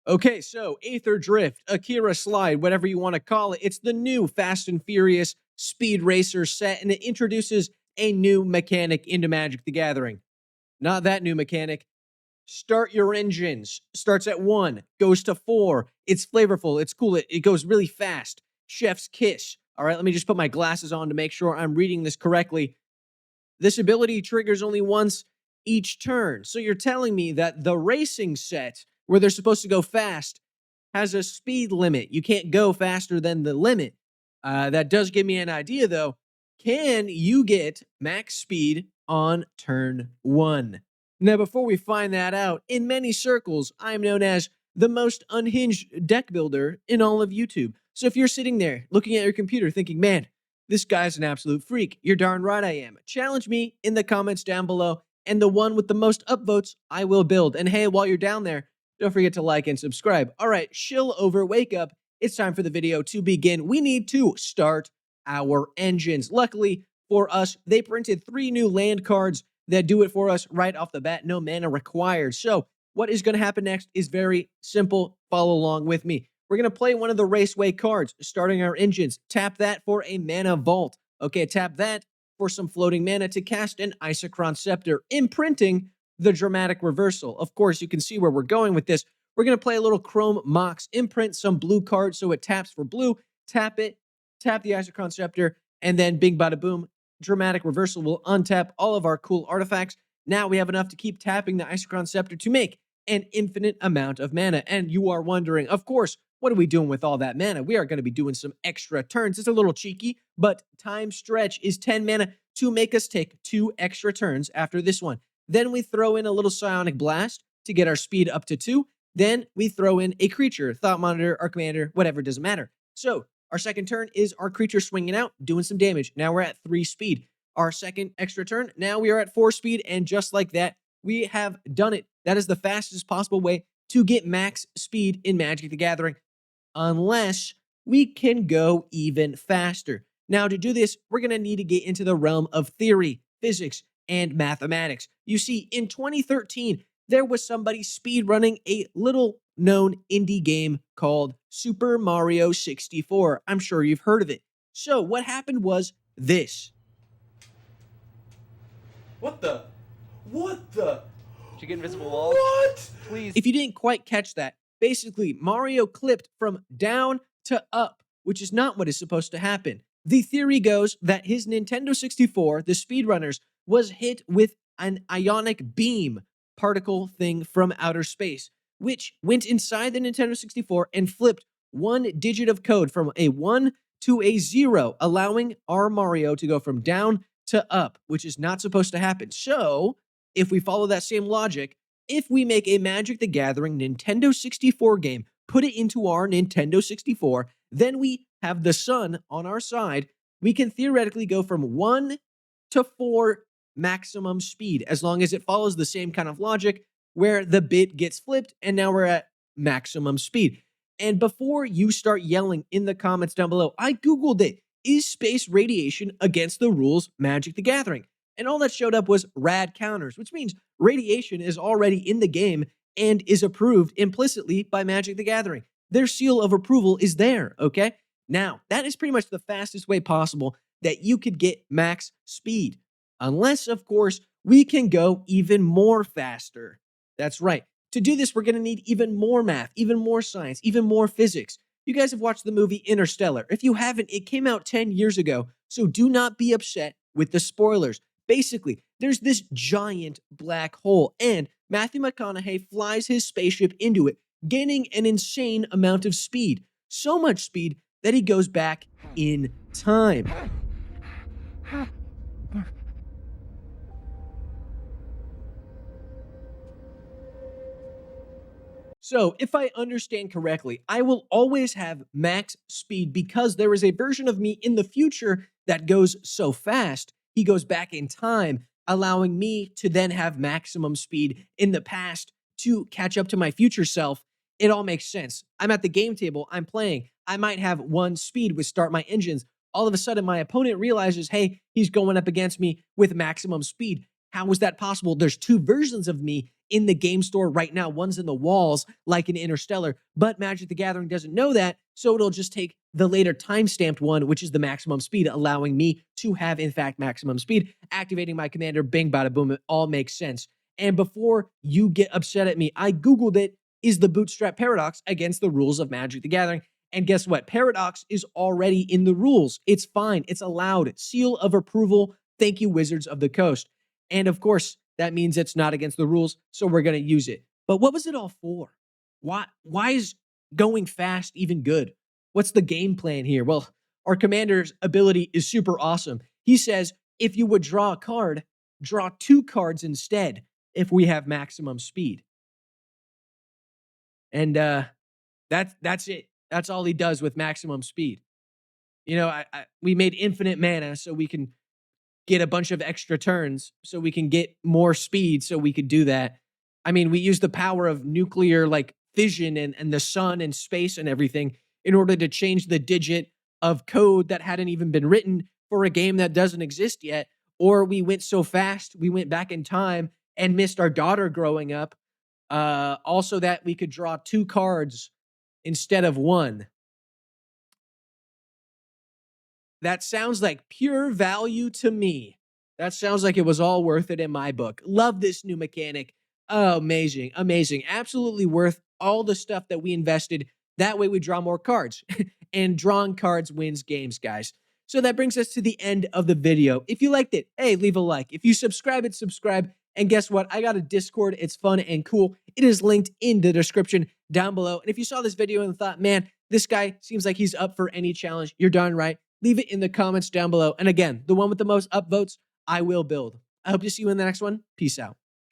Okay, so Aether Drift, Akira Slide, whatever you want to call it, it's the new Fast and Furious Speed Racer set, and it introduces a new mechanic into Magic the Gathering. Not that new mechanic. Start your engines. Starts at 1, goes to 4. It's flavorful, it's cool, it goes really fast. Chef's Kiss. All right, let me just put my glasses on to make sure I'm reading this correctly. This ability triggers only once each turn. So you're telling me that the racing set, where they're supposed to go fast, has a speed limit. You can't go faster than the limit. That does give me an idea, though. Can you get max speed on turn 1? Now, before we find that out, in many circles, I am known as the most unhinged deck builder in all of YouTube. So if you're sitting there looking at your computer thinking, man, this guy's an absolute freak, you're darn right I am. Challenge me in the comments down below, and the one with the most upvotes, I will build. And hey, while you're down there, don't forget to like and subscribe. All right, chill over, wake up. It's time for the video to begin. We need to start our engines. Luckily for us, they printed 3 new land cards that do it for us right off the bat. No mana required. So what is going to happen next is very simple. Follow along with me. We're going to play one of the Raceway cards, starting our engines. Tap that for a mana vault. Okay, tap that for some floating mana to cast an Isochron Scepter, imprinting the dramatic reversal. Of course, you can see where we're going with this. We're going to play a little Chrome Mox, imprint some blue cards so it taps for blue, tap it, tap the Isochron Scepter, and then bing bada boom, dramatic reversal will untap all of our cool artifacts. Now we have enough to keep tapping the Isochron Scepter to make an infinite amount of mana. And you are wondering, of course, what are we doing with all that mana? We are going to be doing some extra turns. It's a little cheeky, but time stretch is 10 mana to make us take 2 extra turns after this one. Then we throw in a little Psionic Blast to get our speed up to 2. Then we throw in a creature, Thought Monitor, our commander, whatever, doesn't matter. So our second turn is our creature swinging out, doing some damage. Now we're at 3 speed. Our second extra turn, now we are at 4 speed, and just like that, we have done it. That is the fastest possible way to get max speed in Magic the Gathering, unless we can go even faster. Now, to do this, we're going to need to get into the realm of theory, physics, and mathematics. You see, in 2013, there was somebody speedrunning a little-known indie game called Super Mario 64. I'm sure you've heard of it. So what happened was this. What the? Did you get invisible walls? What? Please. If you didn't quite catch that, basically, Mario clipped from down to up, which is not what is supposed to happen. The theory goes that his Nintendo 64, the speedrunners, was hit with an ionic beam particle thing from outer space, which went inside the Nintendo 64 and flipped 1 digit of code from a 1 to a 0, allowing our Mario to go from down to up, which is not supposed to happen. So, if we follow that same logic, if we make a Magic the Gathering Nintendo 64 game, put it into our Nintendo 64, then we have the sun on our side, we can theoretically go from 1 to 4 maximum speed, as long as it follows the same kind of logic where the bit gets flipped and now we're at maximum speed. And before you start yelling in the comments down below, I Googled it. Is space radiation against the rules Magic the Gathering? And all that showed up was rad counters, which means radiation is already in the game and is approved implicitly by Magic the Gathering. Their seal of approval is there, okay? Now, that is pretty much the fastest way possible that you could get max speed. Unless, of course, we can go even more faster. That's right. To do this, we're going to need even more math, even more science, even more physics. You guys have watched the movie Interstellar. If you haven't, it came out 10 years ago, so do not be upset with the spoilers. Basically, there's this giant black hole, and Matthew McConaughey flies his spaceship into it, gaining an insane amount of speed. So much speed that he goes back in time. So, if I understand correctly, I will always have max speed because there is a version of me in the future that goes so fast, he goes back in time, allowing me to then have maximum speed in the past to catch up to my future self. It all makes sense. I'm at the game table, I'm playing. I might have 1 speed with start my engines. All of a sudden, my opponent realizes, hey, he's going up against me with maximum speed. How is that possible? There's 2 versions of me in the game store right now. One's in the walls like an Interstellar, but Magic the Gathering doesn't know that, so it'll just take the later time-stamped one, which is the maximum speed, allowing me to have, in fact, maximum speed, activating my commander, bing, bada, boom. It all makes sense. And before you get upset at me, I Googled it. Is the Bootstrap Paradox against the rules of Magic the Gathering? And guess what? Paradox is already in the rules. It's fine. It's allowed. Seal of approval. Thank you, Wizards of the Coast. And of course, that means it's not against the rules, so we're going to use it. But what was it all for? Why is going fast even good? What's the game plan here? Well, our commander's ability is super awesome. He says, if you would draw a card, draw 2 cards instead if we have maximum speed. And that's it. That's all he does with maximum speed. You know, we made infinite mana so we can get a bunch of extra turns, so we can get more speed, so we could do that. I mean, we use the power of nuclear like fission and the sun and space and everything in order to change the digit of code that hadn't even been written for a game that doesn't exist yet. Or we went so fast, we went back in time and missed our daughter growing up. Also, that we could draw 2 cards instead of 1. That sounds like pure value to me. That sounds like it was all worth it in my book. Love this new mechanic. Oh, amazing. Amazing. Absolutely worth all the stuff that we invested. That way we draw more cards. And drawing cards wins games, guys. So that brings us to the end of the video. If you liked it, hey, leave a like. If you subscribe, subscribe. And guess what? I got a Discord. It's fun and cool. It is linked in the description down below. And if you saw this video and thought, man, this guy seems like he's up for any challenge, you're darn right. Leave it in the comments down below. And again, the one with the most upvotes, I will build. I hope to see you in the next one. Peace out.